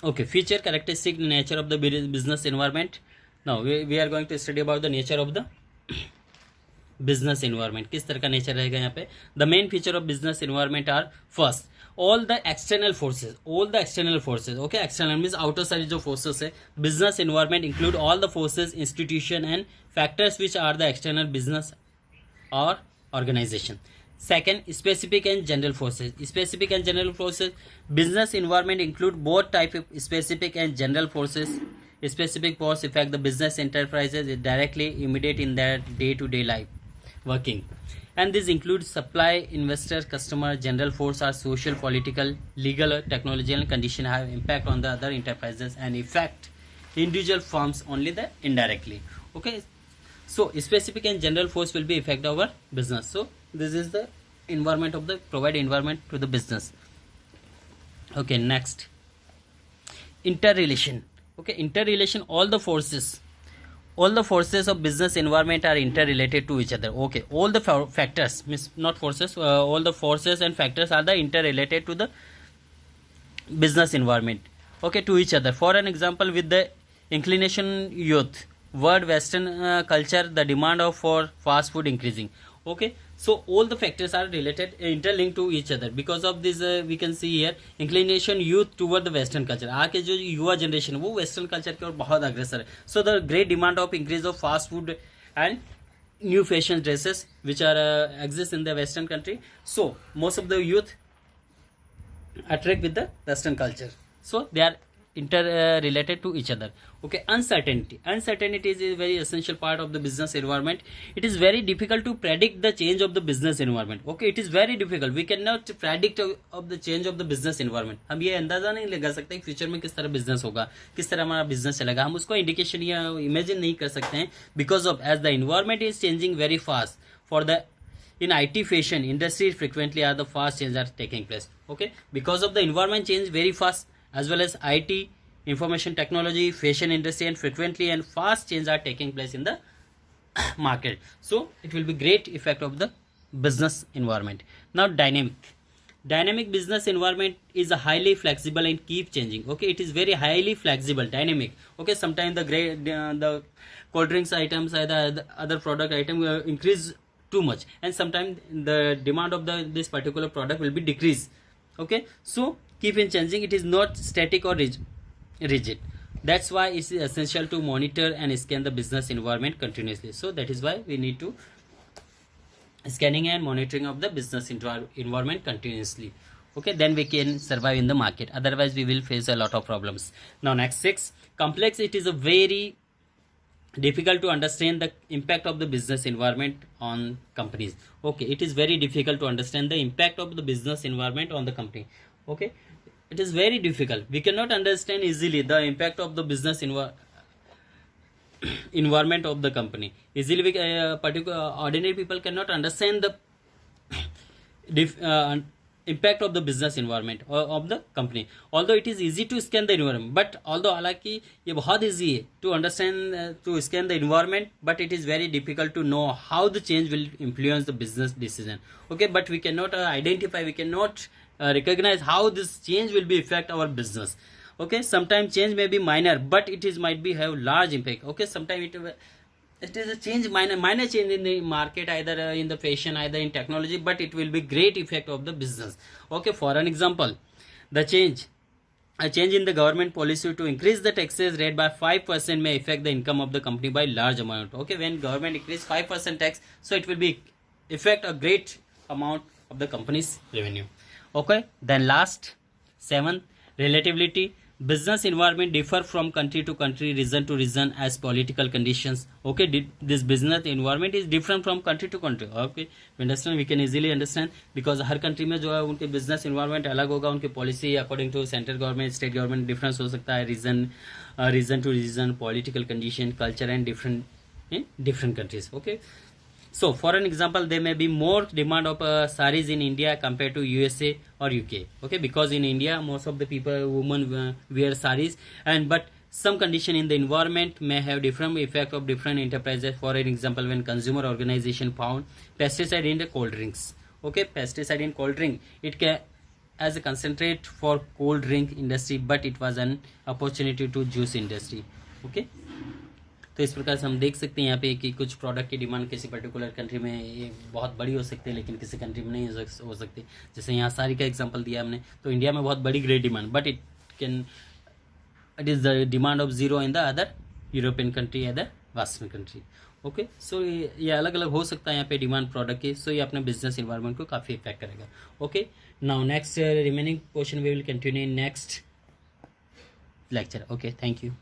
Okay, feature, characteristic, nature of the business environment. Now we are going to study about the nature of the business environment, किस तरह का nature रहेगा यहाँ पे. The main feature of business environment are first all the external forces. Okay, external means outer side जो forces है. Business environment include all the forces, institution and factors which are the external business or organization. Second, specific and general forces. Specific and general forces. Business environment include both type of specific and general forces. Specific force affect the business enterprises directly, immediate in their day-to-day life working, and this includes supply, investor, customer. General force are social, political, legal, technological condition have impact on the other enterprises and affect individual firms only the indirectly. Okay, so specific and general force will be affect our business. So this is the environment of the provide environment to the business. Okay, next, interrelation. Okay, interrelation, all the forces of business environment are interrelated to each other. Okay, all the factors means not forces, all the forces and factors are the interrelated to the business environment. Okay, to each other. For an example, with the inclination youth, word western culture, the demand of for fast food increasing. Okay, so all the factors are related, interlinked to each other. Because of this we can see here inclination youth toward the western culture. आज के जो युवा generation वो western culture की ओर बहुत अग्रसर है. So the great demand of increase of fast food and new fashion dresses which are exist in the western country. So most of the youth attract with the western culture, so they are interrelated to each other. Okay, uncertainty is a very essential part of the business environment. It is very difficult to predict the change of the business environment. Okay, it is very difficult, we cannot predict of the change of the business environment. हम ये अंदाजा नहीं लगा सकते कि future में किस तरह बिजनेस होगा, किस तरह हमारा बिजनेस चलेगा, हम उसको इंडिकेशन या इमेजिन नहीं कर सकते हैं. Because of as the environment is changing very fast. For the in IT fashion industry frequently are the fast changes are taking place. Okay, because of the environment change very fast, as well as IT, information technology, fashion industry, and frequently and fast changes are taking place in the market. So it will be great effect of the business environment. Now dynamic business environment is a highly flexible and keep changing. Okay, it is very highly flexible, dynamic. Okay, sometimes the cold drinks items or the other product item increase too much, and sometimes the demand of this particular product will be decreased. Okay, so keep in changing, it is not static or rigid. That's why it's essential to monitor and scan the business environment continuously. So that is why we need to scanning and monitoring of the business environment continuously. Okay, then we can survive in the market, otherwise we will face a lot of problems. Now next, 6, complex. It is a very difficult to understand the impact of the business environment on companies. Okay, it is very difficult to understand the impact of the business environment on the company. Okay, it is very difficult, we cannot understand easily the impact of the business environment of the company easily. We particular ordinary people cannot understand the impact of the business environment of the company. Although it is easy to scan the environment, but although हालांकि ये बहुत easy है to understand to scan the environment, but it is very difficult to know how the change will influence the business decision. Okay, but we cannot identify, we cannot recognize how this change will be affect our business. Okay, sometimes change may be minor, but it is might be have large impact. Okay, sometimes it is a change, minor change in the market, either in the fashion, either in technology, but it will be great effect of the business. Okay, for an example, a change in the government policy to increase the taxes rate by 5% may affect the income of the company by large amount. Okay, when government increase 5% tax, so it will be affect a great amount of the company's revenue. Okay, then last, 7, relativity. Business environment differ from country to country, region to region as political conditions. Okay, this business environment is different from country to country. Okay, we understand, we can easily understand, because her country में जो है उनके business environment अलग होगा, उनके policy according to central government, state government difference हो सकता है, region to region, political condition, culture and different in different countries. Okay, so for an example, there may be more demand of sarees in India compared to USA or UK. Okay, because in India most of the people, women wear sarees, and but some condition in the environment may have different effect of different enterprises. For an example, when consumer organization found pesticide in the cold drinks. Okay, pesticide in cold drink, it can as a concentrate for cold drink industry but it was an opportunity to juice industry. Okay, तो इस प्रकार से हम देख सकते हैं यहाँ पे कि कुछ प्रोडक्ट की डिमांड किसी पर्टिकुलर कंट्री में ये बहुत बड़ी हो सकती है, लेकिन किसी कंट्री में नहीं हो सकती। जैसे यहाँ सारी का एग्जांपल दिया हमने, तो इंडिया में बहुत बड़ी great demand, but it is the demand of zero in the other European country, other western country. Okay, so ये अलग अलग हो सकता है यहाँ पे डिमांड प्रोडक्ट की। सो ये अपने बिजनेस इन्वायरमेंट को काफ़ी इफेक्ट करेगा। Okay, now next remaining question we will continue in next lecture. Okay, thank you.